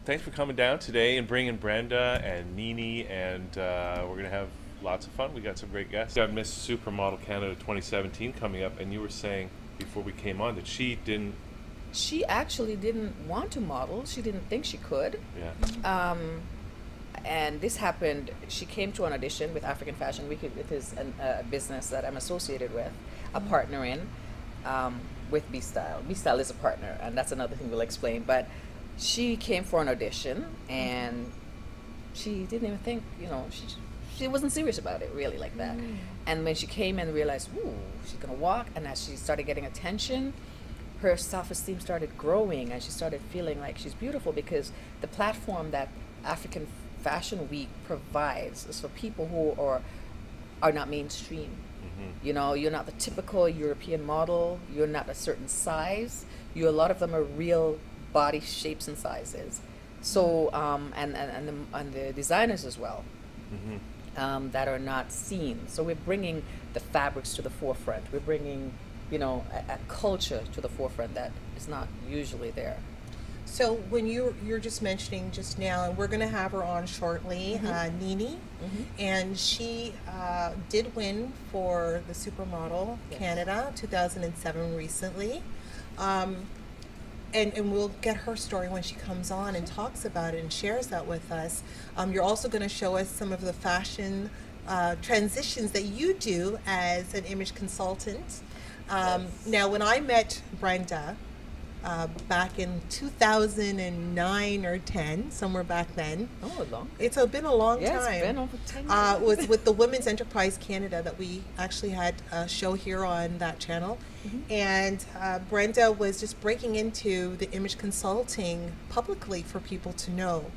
thanks for coming down today and bringing Brenda and Nini, and we're going to have lots of fun. We got some great guests. Got Miss Supermodel Canada 2017 coming up, and you were saying before we came on that she didn't. She actually didn't want to model. She didn't think she could. Yeah. And this happened. She came to an audition with African Fashion Week, with his business that I'm associated with, a partner in, with B Style. B Style is a partner, and that's another thing we'll explain. But she came for an audition, and she didn't even think, she wasn't serious about it really like that. And when she came and realized, ooh, she's gonna walk, and as she started getting attention, her self-esteem started growing, and she started feeling like she's beautiful, because the platform that African Fashion Week provides is for people who are not mainstream. You're not the typical European model. You're not a certain size. A lot of them are real body shapes and sizes. So and the designers as well, that are not seen. So we're bringing the fabrics to the forefront. We're bringing a culture to the forefront that is not usually there. So when you're just mentioning just now, and we're going to have her on shortly, Nini, and she did win for the Supermodel Canada 2007 recently, and we'll get her story when she comes on and talks about it and shares that with us. You're also going to show us some of the fashion transitions that you do as an image consultant. Now, when I met Brenda back in 2009 or 10, somewhere back then. Oh, long. It's been a long time. It's been over 10 years. Was with the Women's Enterprise Canada that we actually had a show here on that channel. And Brenda was just breaking into the image consulting publicly for people to know.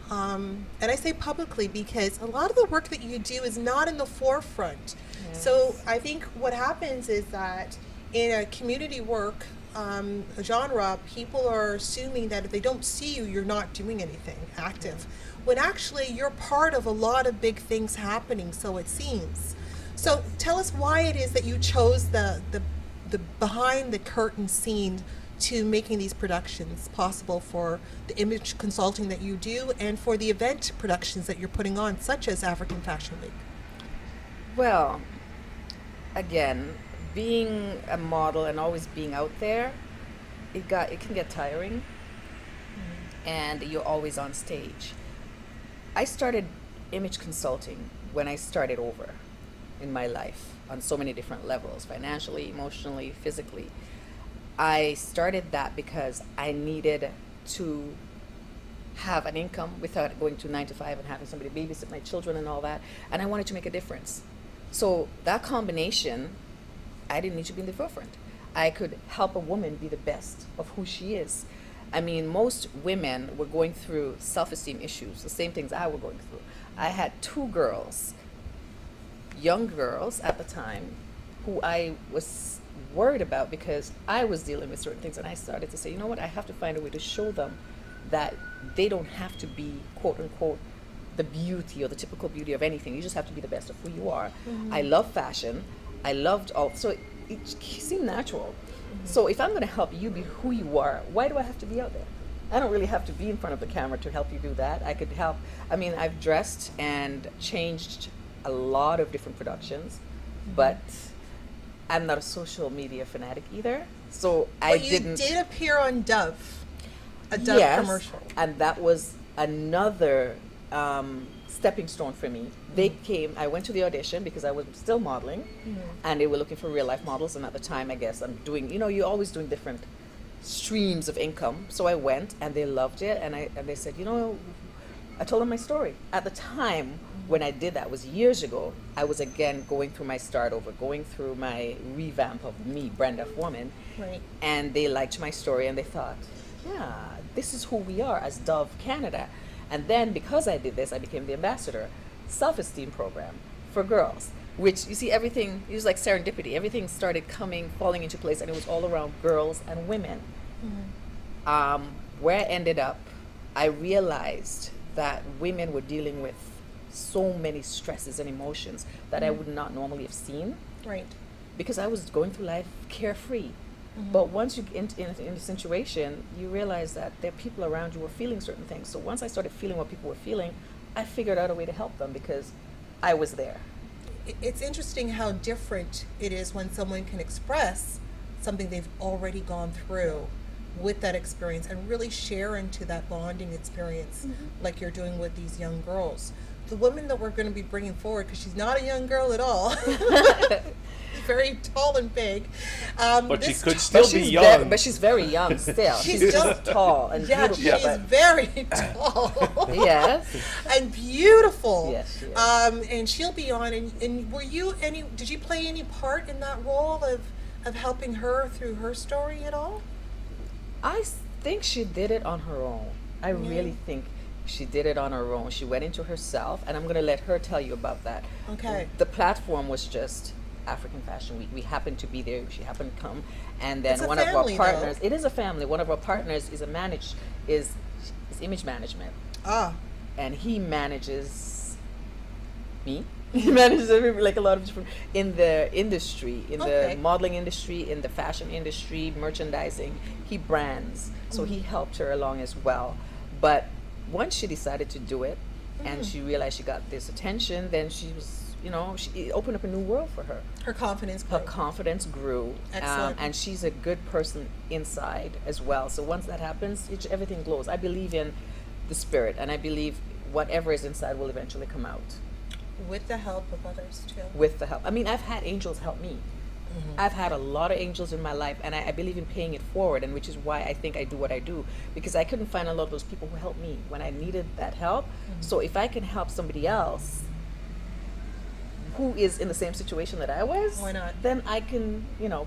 And I say publicly because a lot of the work that you do is not in the forefront. So I think what happens is that in a community work genre, people are assuming that if they don't see you, you're not doing anything active, when actually you're part of a lot of big things happening, so it seems. So tell us why it is that you chose the behind the curtain scene to making these productions possible, for the image consulting that you do and for the event productions that you're putting on, such as African Fashion Week. Well, again, being a model and always being out there, it can get tiring, and you're always on stage. I started image consulting when I started over in my life on so many different levels, financially, emotionally, physically. I started that because I needed to have an income without going to 9 to 5 and having somebody babysit my children and all that, and I wanted to make a difference. So that combination, I didn't need to be in the forefront. I could help a woman be the best of who she is. I mean, most women were going through self-esteem issues, the same things I was going through. I had 2 girls, young girls at the time, who I was worried about because I was dealing with certain things, and I started to say, you know what, I have to find a way to show them that they don't have to be, quote unquote, the beauty or the typical beauty of anything. You just have to be the best of who you are. I love fashion. I loved so it seemed natural. So if I'm going to help you be who you are, why do I have to be out there? I don't really have to be in front of the camera to help you do that. I could help. I mean, I've dressed and changed a lot of different productions, but I'm not a social media fanatic either. So I didn't. You did appear on Dove, a Dove commercial, and that was another stepping stone for me. They came, I went to the audition because I was still modeling, and they were looking for real life models, and at the time, I guess I'm doing, you're always doing different streams of income. So I went, and they loved it, and they said, I told them my story. At the time when I did that, was years ago, I was again going through my start over, going through my revamp of me, Brenda Foreman, and they liked my story, and they thought, yeah, this is who we are as Dove Canada. And then because I did this, I became the ambassador. Self-esteem program for girls, which you see, everything, it was like serendipity. Everything started falling into place, and it was all around girls and women. Where I ended up, I realized that women were dealing with so many stresses and emotions that I would not normally have seen. Right. Because I was going through life carefree. But once you get in a situation, you realize that there are people around you who are feeling certain things. So once I started feeling what people were feeling, I figured out a way to help them because I was there. It's interesting how different it is when someone can express something they've already gone through with that experience and really share into that bonding experience like you're doing with these young girls. The woman that we're going to be bringing forward, because she's not a young girl at all, very tall and big. But she could still be young. But she's very young still. She's She's still- just tall and Yeah, beautiful. she's very tall. Yes. And beautiful. Yes, she is. And she'll be on. And did you play any part in that role of helping her through her story at all? I think she did it on her own. I really think she did it on her own. She went into herself, and I'm going to let her tell you about that. Okay. The platform was just African Fashion Week. We happened to be there. She happened to come, and then It's a one family, of our partners. though. It is a family. One of our partners is is image management, Ah, and he manages me. He manages like a lot of different in the industry, in Okay. the modeling industry, in the fashion industry, merchandising. He brands, so he helped her along as well. But once she decided to do it, and she realized she got this attention, then she was, it opened up a new world for her. her confidence grew. Her confidence grew, Excellent. and she's a good person inside as well. So once that happens, everything glows. I believe in the spirit, and I believe whatever is inside will eventually come out. With the help of others too. With the help. I mean, I've had angels help me. I've had a lot of angels in my life, and I believe in paying it forward, and which is why I think I do what I do, because I couldn't find a lot of those people who helped me when I needed that help. So if I can help somebody else who is in the same situation that I was, Why not? then I can,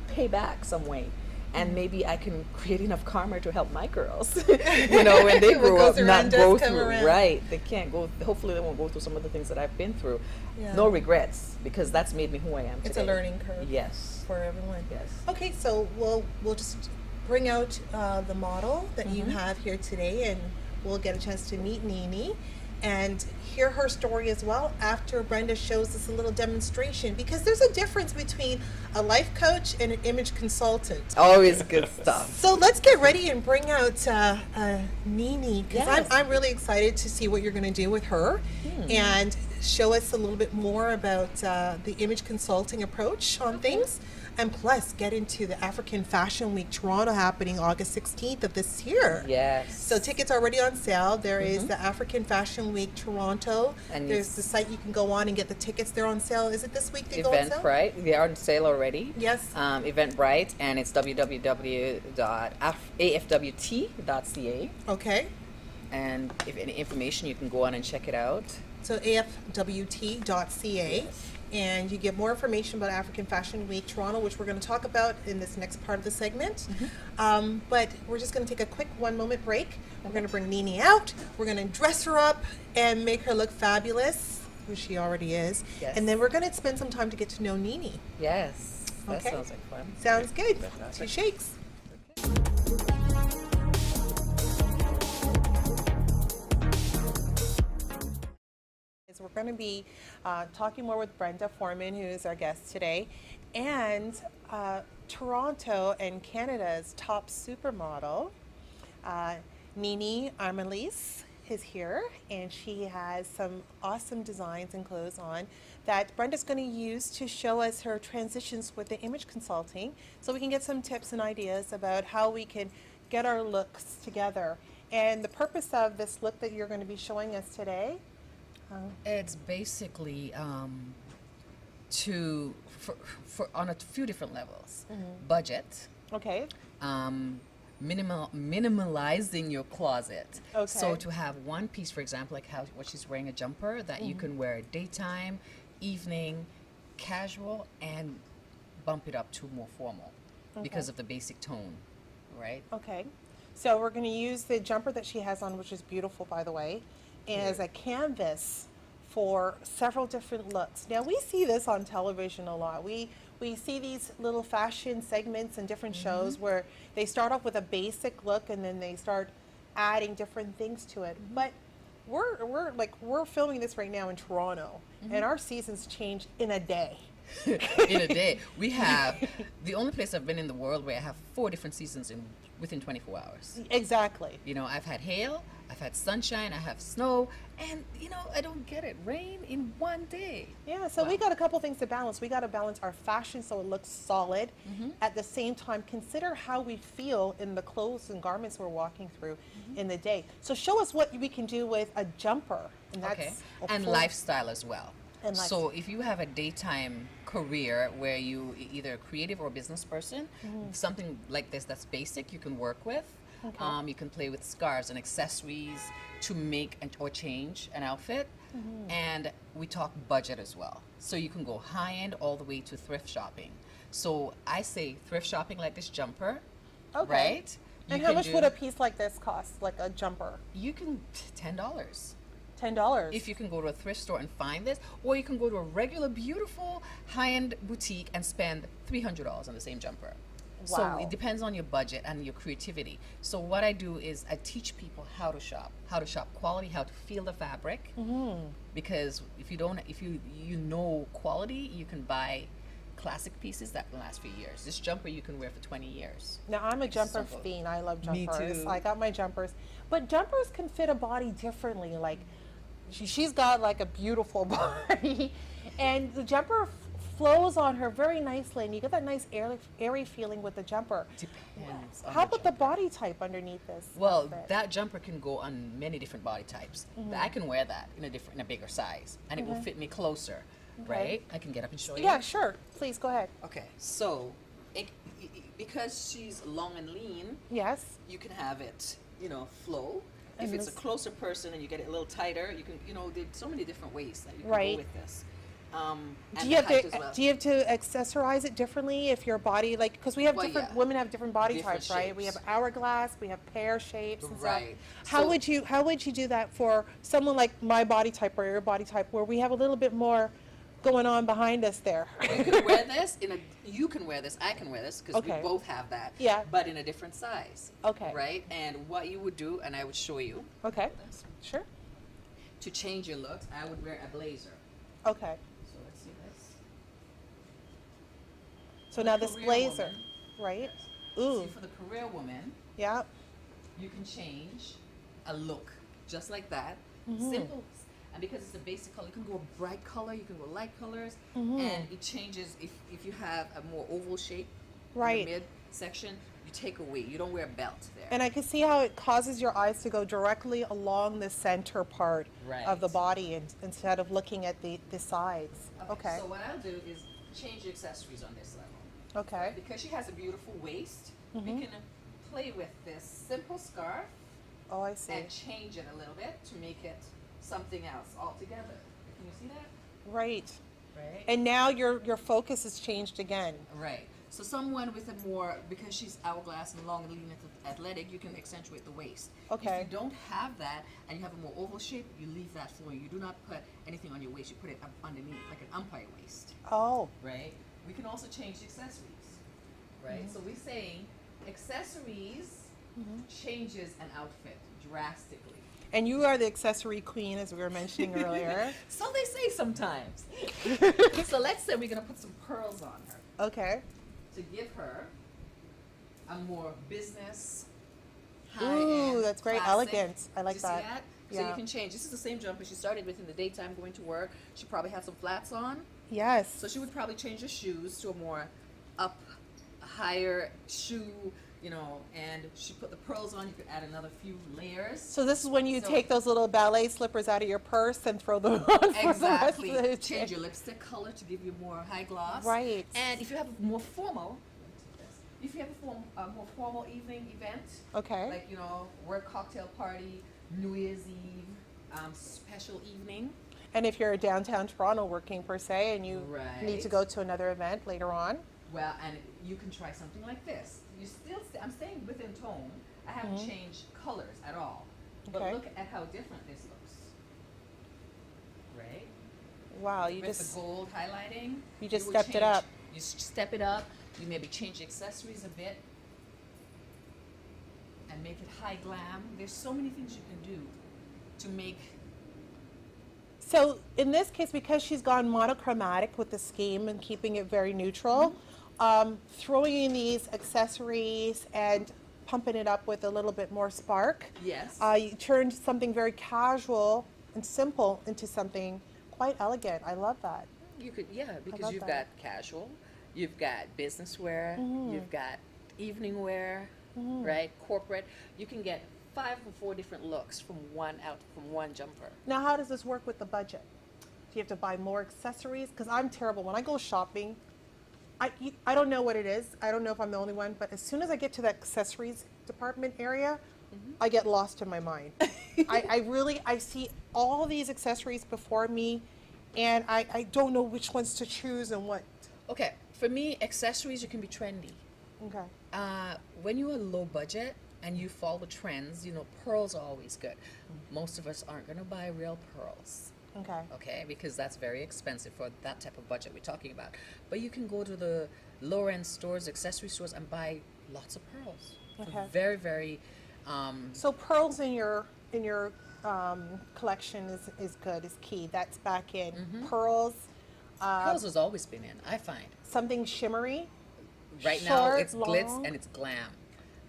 pay back some way. And maybe I can create enough karma to help my girls, when they What grow goes up, around not does go come through. around. Right. They can't go, hopefully they won't go through some of the things that I've been through. Yeah. No regrets, because that's made me who I am today. It's a learning curve. Yes. For everyone. Yes. Okay, so we'll just bring out the model that you have here today, and we'll get a chance to meet Nini and hear her story as well after Brenda shows us a little demonstration, because there's a difference between a life coach and an image consultant. Always good stuff. So let's get ready and bring out Nini, because Yes. I'm really excited to see what you're going to do with her and show us a little bit more about the image consulting approach on things, and plus get into the African Fashion Week Toronto happening August 16th of this year. Yes. So tickets are already on sale. There is the African Fashion Week Toronto. And There's the site you can go on and get the tickets. They're on sale. Is it this week they go on sale? Eventbrite. They are on sale already. Yes. Eventbrite, and it's www.afwt.ca. Okay. And if any information, you can go on and check it out. So afwt.ca. Yes. And you get more information about African Fashion Week Toronto, which we're going to talk about in this next part of the segment. But we're just going to take a quick 1 moment break. We're going to bring Nini out. We're going to dress her up and make her look fabulous, which she already is. Yes. And then we're going to spend some time to get to know Nini. Yes. That Okay. sounds like fun. Sounds good. Fantastic. She shakes. We're going to be talking more with Brenda Foreman, who is our guest today, and Toronto and Canada's top supermodel, Nini Amerlise, is here, and she has some awesome designs and clothes on that Brenda's going to use to show us her transitions with the image consulting, so we can get some tips and ideas about how we can get our looks together. And the purpose of this look that you're going to be showing us today, It's basically for on a few different levels. Budget, okay, minimalizing your closet. So Okay. to have one piece, for example, like what she's wearing, a jumper that you can wear daytime, evening, casual, and bump it up to more formal because of the basic tone, right? okay. So we're going to use the jumper that she has on, which is beautiful, by the way, as a canvas for several different looks. Now, we see this on television a lot. We see these little fashion segments and different shows where they start off with a basic look and then they start adding different things to it. But we're filming this right now in Toronto, and our seasons change in a day. in a day. We have the only place I've been in the world where I have 4 different seasons in within 24 hours. Exactly. You know, I've had hail, I've had sunshine, I have snow, and you know, I don't get it. Rain in one day. Yeah, so we Wow. got a couple things to balance. We got to balance our fashion so it looks solid. At the same time, consider how we feel in the clothes and garments we're walking through in the day. So show us what we can do with a jumper. And that's Okay. a And full- lifestyle as well. And So if you have a daytime career where you either a creative or business person, something like this that's basic you can work with. You can play with scarves and accessories to make or change an outfit. And we talk budget as well. So you can go high end all the way to thrift shopping. So I say thrift shopping like this jumper, Okay. right? And You how can much do- would a piece like this cost, like a jumper? You can $10. $10. If you can go to a thrift store and find this, or you can go to a regular, beautiful, high-end boutique and spend $300 on the same jumper. So Wow. it depends on your budget and your creativity. So what I do is I teach people how to shop quality, how to feel the fabric. Because if you know quality, you can buy classic pieces that can last for years. This jumper you can wear for 20 years. Now I'm a jumper Simple. fiend. I love Me jumpers. too. I got my jumpers, but jumpers can fit a body differently. Like she's got like a beautiful body, and the jumper flows on her very nicely, and you get that nice airy feeling with the jumper. Depends on How the about the jumper. body type underneath this? Well, outfit? that jumper can go on many different body types. I can wear that in a bigger size, and it will fit me closer, right? I can get up and show you. Yeah, sure. Please go ahead. Okay, so because she's long and lean, Yes. you can have it, flow. And If it's a this- closer person and you get it a little tighter, you can, there's so many different ways that you can Right. go with this. And Do the you have height to as well. do you have to accessorize it differently if your body because we have Well, different yeah. women have different body Different types, right? We have shapes. hourglass, we have pear shapes and Right. stuff. How So- would you do that for someone like my body type or your body type where we have a little bit more going on behind us there? You can wear this you can wear this, I can wear this because Okay. we both have that. Yeah. But in a different size. Okay. Right? And what you would do, and I would show you, Okay. Sure. to change your looks, I would wear a blazer. Okay. So let's see this. So now this Career blazer, woman. right? See, Ooh. for the career woman, Yeah. you can change a look just like that. Mm-hmm. Simple. And because it's a basic color, you can go bright color, you can go light colors, Mm-hmm. and it changes if you have a more oval shape Right. in the midsection, you take away. You don't wear a belt there. And I can see how it causes your eyes to go directly along the center part of the Right. body instead of looking at the sides. Okay. So what I'll do is change the accessories on this level. Okay. Because she has a beautiful waist, Mm-hmm. we can play with this simple scarf Oh, I see. and change it a little bit to make it something else altogether. Can you see that? Right. Right. And now your focus has changed again. Right. So someone with a more, because she's hourglass and long and lean and athletic, you can accentuate the waist. Okay. If you don't have that and you have a more oval shape, you leave that flowing. You do not put anything on your waist. You put it up underneath, like an umpire waist. Oh. Right. We can also change the accessories. Right. So we're saying accessories changes an outfit drastically. And you are the accessory queen, as we were mentioning earlier. So they say sometimes. So let's say we're gonna put some pearls on her Okay. to give her a more business. Ooh, high-end, that's very classic. elegant. I like Do you that. See that? So Yeah. you can change. This is the same jumper she started with in the daytime going to work. She probably had some flats on. Yes. So she would probably change her shoes to a more up, higher shoe, and she put the pearls on. You could add another few layers. So this is when you So- take those little ballet slippers out of your purse and throw them on for the rest Exactly. of the Change day. your lipstick color to give you more high gloss. Right. And if you have a more formal, if you have a more formal evening event, Okay. like work cocktail party, New Year's Eve, special evening. And if you're downtown Toronto working per se and you need to Right. go to another event later on. Well, and you can try something like this. You still, I'm staying within tone. I haven't changed colors at all. But Okay. look at how different this looks. Right? Wow, you With just the gold highlighting. you just would stepped it change- up. You step it up. You maybe change the accessories a bit. And make it high glam. There's so many things you can do to make So in this case, because she's gone monochromatic with the scheme and keeping it very neutral, throwing in these accessories and pumping it up with a little bit more spark, Yes. you turned something very casual and simple into something quite elegant. I love that. You could, yeah, because love you've that. got casual, you've got business wear, you've got evening wear, right? Corporate. You can get 5 or 4 different looks from one jumper. Now, how does this work with the budget? Do you have to buy more accessories? Because I'm terrible. When I go shopping, I don't know what it is. I don't know if I'm the only one, but as soon as I get to the accessories department area, I get lost in my mind. I see all these accessories before me, and I don't know which ones to choose and what. Okay, for me, accessories, you can be trendy. Okay. When you are low budget and you follow trends, pearls are always good. Most of us aren't going to buy real pearls. Okay. Because that's very expensive for that type of budget we're talking about. But you can go to the lower end stores, accessory stores, and buy lots of pearls. Okay. For very, very. So pearls in your collection is good, is key. That's back in. Pearls. Pearls has always been in, I find. Something shimmery. Right now, Short, it's glitz long. and it's glam.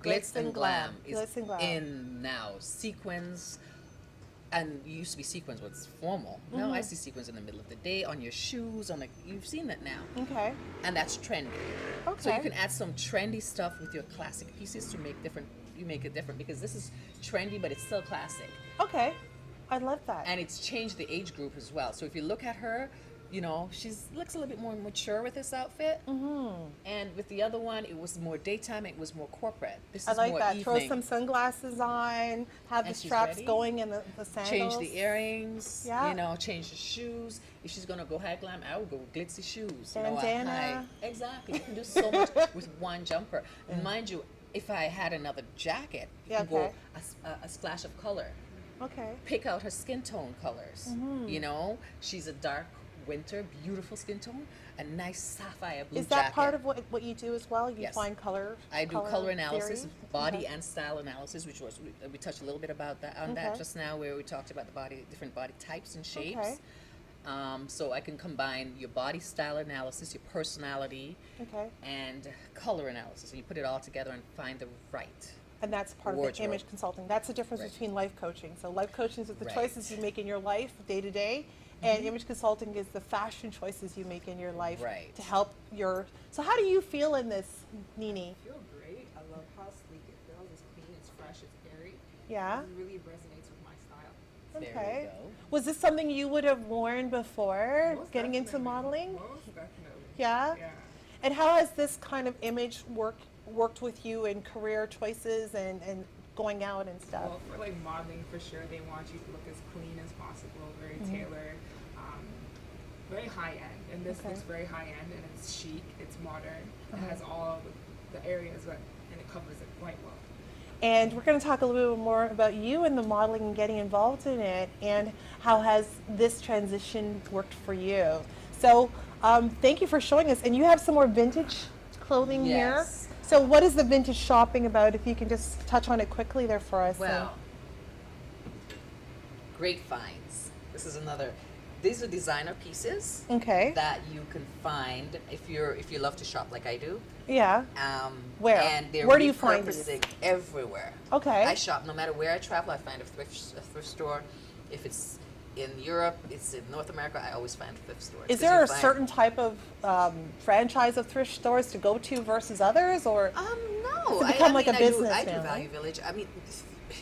Glitz and glam. is Glitz and glam. in now. Sequins, and it used to be sequins was formal. Now I see sequins in the middle of the day on your shoes. You've seen that now, Okay. and that's trendy. Okay. So you can add some trendy stuff with your classic pieces to make different. You make it different because this is trendy, but it's still classic, Okay. I love that. and it's changed the age group as well. So if you look at her, she looks a little bit more mature with this outfit. And with the other one, it was more daytime. It was more corporate. This I is like more that. evening. Throw some sunglasses on, have the And she's straps ready. going and the sandals. Change the earrings. Yeah. Change the shoes. If she's gonna go high glam, I would go with glitzy shoes. Bandana. High. Exactly. You can do so much with one jumper. And mind you, if I had another jacket, you Yeah, can go okay. a splash of color. Okay. Pick out her skin tone colors. She's a dark winter, beautiful skin tone, a nice sapphire blue Is that jacket. part of what you do as well? You Yes. find color? I do color analysis, theory? body Okay. and style analysis, which was we touched a little bit about that on that Okay. just now, where we talked about different body types and shapes. Okay. So I can combine your body style analysis, your personality, Okay. and color analysis. So you put it all together and find the right. And that's part of the Wardrobe. image consulting. That's the difference Right. between life coaching. So life coaching is the Right. choices you make in your life day to day, and image consulting is the fashion choices you make in your life Right. to help your. So how do you feel in this, Nini? I feel great. I love how sleek it feels. It's clean, it's fresh, it's airy. Yeah. It really resonates with my style. There you Okay. go. Was this something you would have worn before Most getting into definitely. modeling? Most definitely. Yeah? Yeah. And how has this kind of image worked with you in career choices and going out and stuff? Well, for modeling, for sure, they want you to look as clean as possible, very Mm-hmm. tailored, very high end. And this Okay. looks very high end, and it's chic, it's modern. It has all the areas, and it covers it quite well. And we're going to talk a little bit more about you and the modeling and getting involved in it, and how has this transition worked for you. So thank you for showing us. And you have some more vintage clothing Yes. here. So what is the vintage shopping about? If you can just touch on it quickly there for us. Well, great finds. These are designer pieces Okay. that you can find if you love to shop like I do. Yeah. Where? And they're Where do you find these? repurposing everywhere. Okay. I shop no matter where I travel. I find a thrift store. If it's in Europe, it's in North America. I always find thrift stores. Is 'Cause there you a find- certain type of franchise of thrift stores to go to versus others, or? No. It's become like a business I do now, Value right? Village. I mean,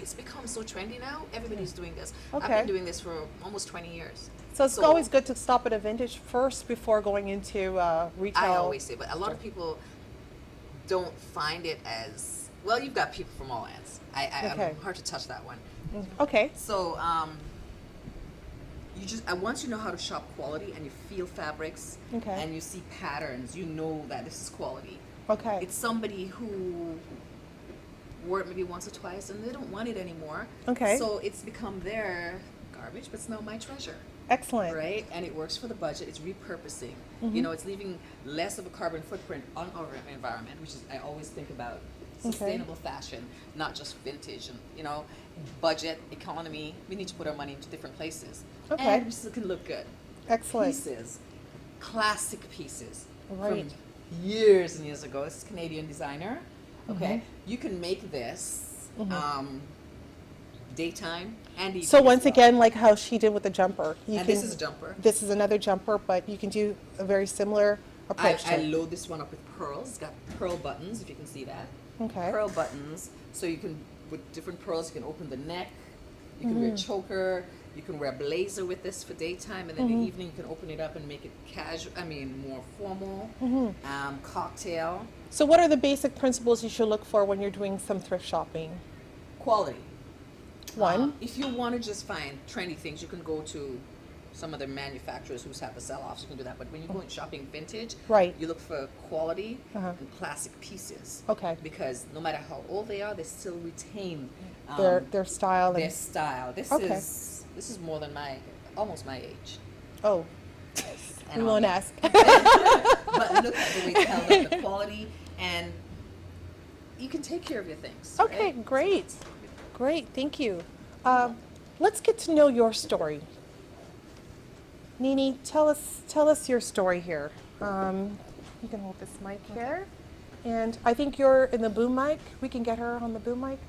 it's become so trendy now. Everybody's doing this. I've Okay. been doing this for almost 20 years. So it's always good to stop at a vintage first before going into retail. I always say, but a lot of people don't find it as well. You've got people from all ends. Okay. I'm hard to touch that one. Okay. So once you know how to shop quality and you feel fabrics Okay. and you see patterns, you know that this is quality. Okay. It's somebody who wore it maybe once or twice and they don't want it anymore. Okay. So it's become their garbage, but it's now my treasure. Excellent. Right? And it works for the budget. It's repurposing. Mm-hmm. It's leaving less of a carbon footprint on our environment, which is I always think about sustainable fashion, not just vintage and, you know, budget, economy. We need to put our money into different places. Okay. And we still can look good. Excellent. Pieces, classic pieces Right. from years and years ago. This is a Canadian designer. Okay. You can make this daytime and evening. So as once well. again, like how she did with the jumper, you And can, this is a jumper. This is another jumper, but you can do a very similar approach to I it. load this one up with pearls. It's got pearl buttons, if you can see that. Okay. Pearl buttons. So you can, with different pearls, you can open the neck. You can wear a choker. You can wear a blazer with this for daytime, and then in the evening you can open it up and make it casual. I mean, more formal. Cocktail. So what are the basic principles you should look for when you're doing some thrift shopping? Quality. One. If you want to just find trendy things, you can go to some of the manufacturers who have the sell-offs. You can do that. But when you go in shopping vintage, Right. you look for quality Uh-huh. and classic pieces. Okay. Because no matter how old they are, they still retain Their style their and style. This Okay. is more than almost my age. oh, And we on won't it. ask. But look at the way it's held up, the quality, and you can take care of your things. Okay, right? great, great, thank you. Let's get to know your story. Nini, tell us your story here. You can hold this mic here, and I think you're in the boom mic. We can get her on the boom mic.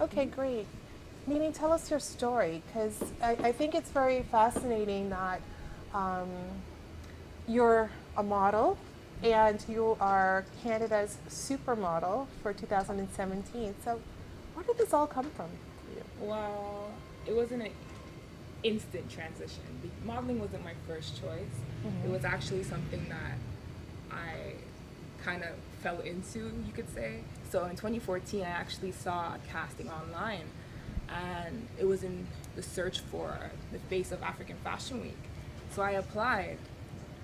Okay, great. Nini, tell us your story, because I think it's very fascinating that you're a model and you are Canada's Supermodel for 2017. So where did this all come from for you? Well, it wasn't an instant transition. Modeling wasn't my first choice. It was actually something that I kind of fell into, you could say. So in 2014, I actually saw a casting online, and it was in the search for the face of African Fashion Week. So I applied,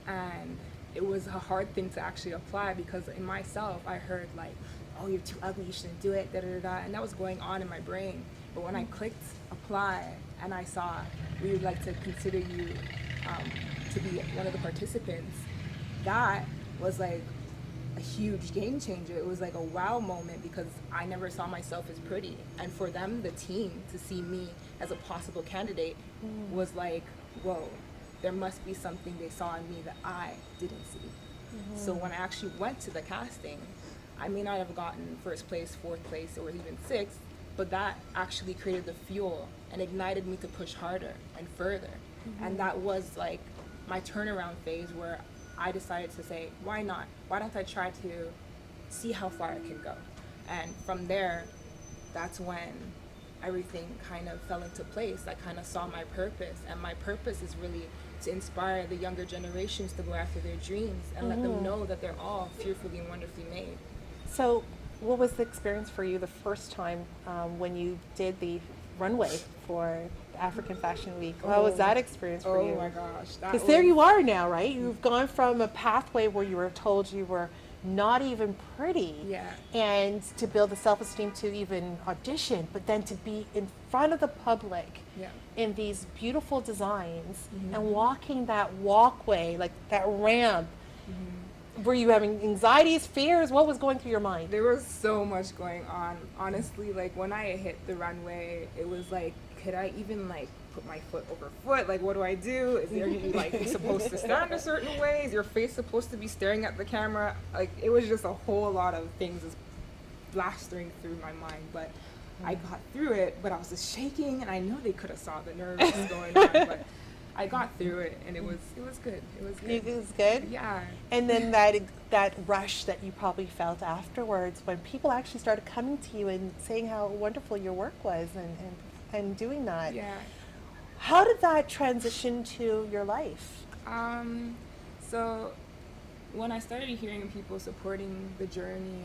and it was a hard thing to actually apply because in myself, I heard like, oh, you're too ugly, you shouldn't do it, da da da da, and that was going on in my brain. But when I clicked apply and I saw we would like to consider you to be one of the participants, that was like a huge game changer. It was like a wow moment because I never saw myself as pretty. And for them, the team, to see me as a possible candidate was like, whoa, there must be something they saw in me that I didn't see. So when I actually went to the casting, I may not have gotten first place, fourth place, or even sixth, but that actually created the fuel and ignited me to push harder and further. And that was like my turnaround phase where I decided to say, why not? Why don't I try to see how far I can go? And from there, that's when everything kind of fell into place. I kind of saw my purpose, and my purpose is really to inspire the younger generations to go after their dreams and let them know that they're all fearfully and wonderfully made. So what was the experience for you the first time when you did the runway for African Fashion Week? How was that experience for you? Oh my gosh. Because there you are now, right? You've gone from a pathway where you were told you were not even pretty, Yeah. and to build the self-esteem to even audition, but then to be in front of the public Yeah. in these beautiful designs and walking that walkway, like that ramp. Were you having anxieties, fears? What was going through your mind? There was so much going on. Honestly, like when I hit the runway, it was like, could I even like put my foot over foot? Like, what do I do? Is there like supposed to stand a certain way? Is your face supposed to be staring at the camera? Like, it was just a whole lot of things just blastering through my mind. But I got through it, but I was just shaking, and I know they could have saw the nerves going on, but I got through it, and it was good. It was good. It was good? Yeah. And then that rush that you probably felt afterwards when people actually started coming to you and saying how wonderful your work was and doing that. Yeah. How did that transition to your life? So when I started hearing people supporting the journey,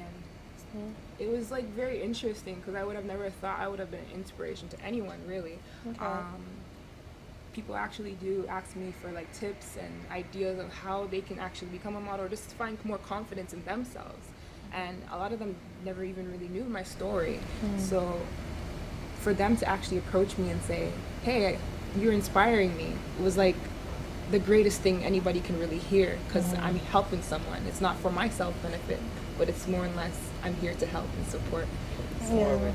and it was like very interesting because I would have never thought I would have been an inspiration to anyone really. Okay. People actually do ask me for like tips and ideas of how they can actually become a model or just find more confidence in themselves. And a lot of them never even really knew my story. So for them to actually approach me and say, hey, you're inspiring me, it was like the greatest thing anybody can really hear because I'm helping someone. It's not for my self benefit, but it's more or less I'm here to help and support Yeah. forward.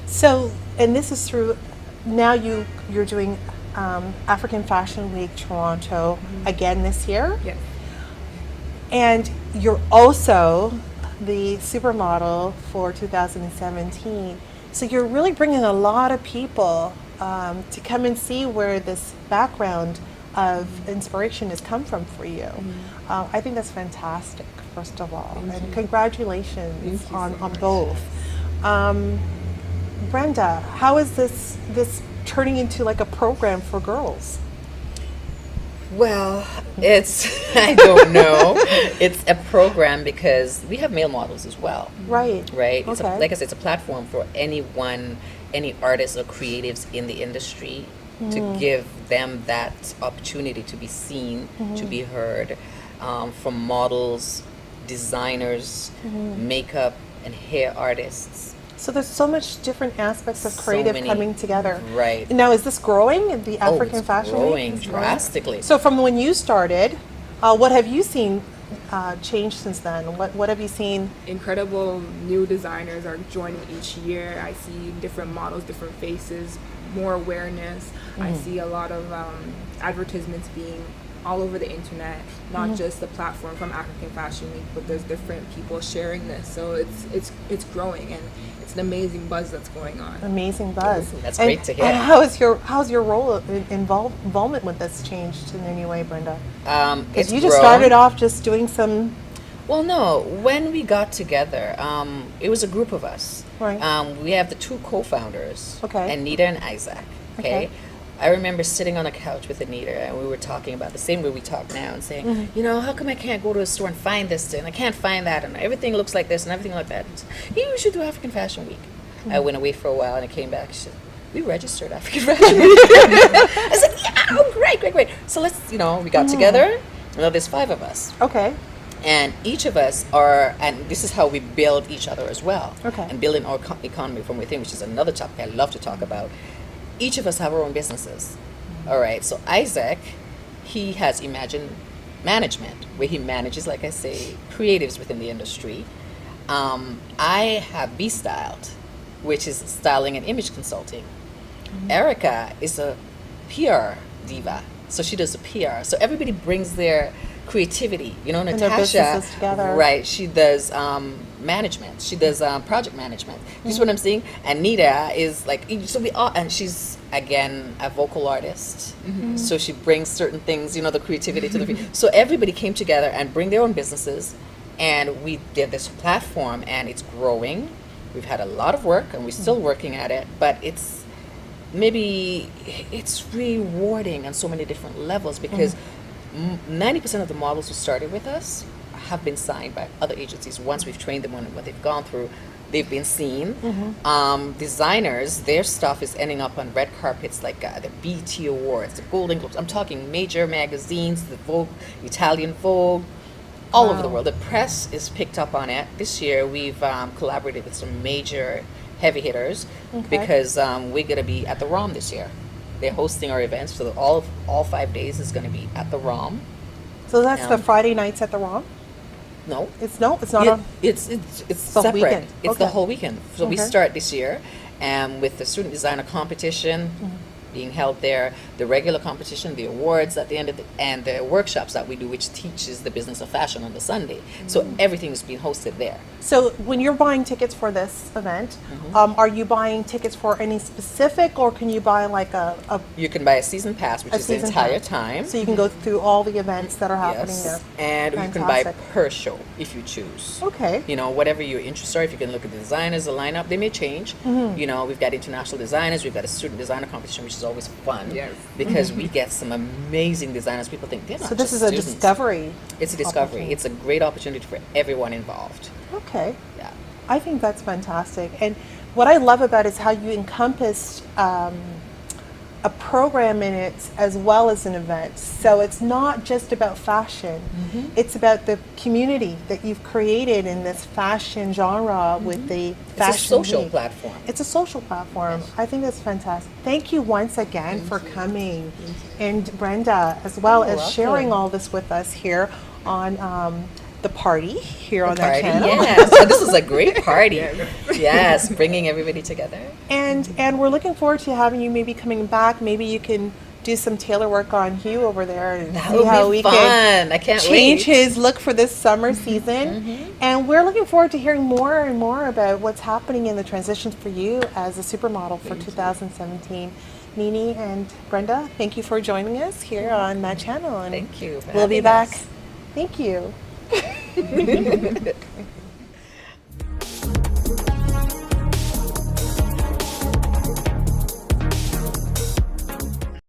So, and this is through, now you're doing African Fashion Week Toronto again this year, Yes. and you're also the supermodel for 2017. So you're really bringing a lot of people to come and see where this background of inspiration has come from for you. I think that's fantastic, first of all, and congratulations Thank you on so much. both. Brenda, how is this turning into like a program for girls? Well, it's, I don't know. It's a program because we have male models as well, Right. right? It's Okay. like I said, it's a platform for anyone, any artists or creatives in the industry to give them that opportunity to be seen, to be heard, from models, designers, makeup and hair artists. So there's so much different aspects of So creative many. coming together. Right. Now, is this growing, the African it's Fashion growing Week? drastically. So from when you started, what have you seen change since then? What have you seen? Incredible new designers are joining each year. I see different models, different faces, more awareness. I see a lot of advertisements being all over the internet, not just the platform from African Fashion Week, but there's different people sharing this. So it's growing, and it's an amazing buzz that's going on. Amazing buzz. That's And- great to hear. And how's your role involvement with this changed in any way, Brenda? It's Because you just grown. started off just doing some. Well, no. When we got together, it was a group of us. Right. We have the two co-founders, Okay. Anita and Isaac. Okay. Okay. I remember sitting on a couch with Anita, and we were talking about the same way we talk now, and saying, you know, how come I can't go to a store and find this, and I can't find that, and everything looks like this and everything like that. Yeah, we should do African Fashion Week. I went away for a while, and I came back. She said, we registered African Fashion Week. I said, yeah, oh, great. So let's, we got together. Now there's 5 of us. Okay. And each of us are, and this is how we build each other as well. Okay. And building our economy from within, which is another topic I love to talk about. Each of us have our own businesses. All right. So Isaac, he has Imagine Management, where he manages, like I say, creatives within the industry. I have Be Styled, which is styling and image consulting. Erica is a PR diva, so she does the PR. So everybody brings their creativity. their Natasha, businesses together. right? She does management. She does project management. You see what I'm saying? And Nita is like, so we all, and she's again a vocal artist. So she brings certain things, the creativity to the. So everybody came together and bring their own businesses, and we did this platform, and it's growing. We've had a lot of work, and we're still working at it, but it's rewarding on so many different levels because 90% of the models who started with us have been signed by other agencies. Once we've trained them on what they've gone through, they've been seen. Designers, their stuff is ending up on red carpets like the BET Awards, the Golden Globes. I'm talking major magazines, the Vogue, Italian Vogue, all over the world. The press is picked up on it. This year we've collaborated with some major heavy hitters because we're going to be at the ROM this year. They're hosting our events, so all 5 days is going to be at the ROM. So that's the Um, Friday nights at the ROM? No, It's not on. it's the separate. weekend. It's the Okay. whole weekend. So we Okay. start this year, and with the student designer competition being held there, the regular competition, the awards at the end of and the workshops that we do, which teaches the business of fashion on the Sunday. So everything is being hosted there. So when you're buying tickets for this event, are you buying tickets for any specific, or can you buy like a You can buy a season pass, which is the season entire pass? time. So you can go through all the events that are happening Yes, there. and you can buy Fantastic. per show if you choose. Okay. Whatever your interests are. If you can look at the designers, the lineup, they may change. We've got international designers. We've got a student designer competition, which is always fun. Yes. Because we get some amazing designers. People think they're not So this just is a students. discovery. It's a discovery. opportunity. It's a great opportunity for everyone involved. Okay. Yeah. I think that's fantastic. And what I love about it is how you encompassed a program in it as well as an event. So it's not just about fashion. It's about the community that you've created in this fashion genre with the fashion It's a social week. platform. It's a social platform. I think that's fantastic. Thank you once again for coming. And Brenda, as well You're as sharing welcome. all this with us here on the party here on that Party, channel. yes. So this was a great party. Yes, bringing everybody together. And we're looking forward to having you maybe coming back. Maybe you can do some tailor work on Hugh over there and That see would how be we fun. can I can't change wait. his look for this summer season. And we're looking forward to hearing more and more about what's happening in the transitions for you as a supermodel for 2017. Nini and Brenda, thank you for joining us here on that channel. And Thank you for we'll be having back. us. Thank you.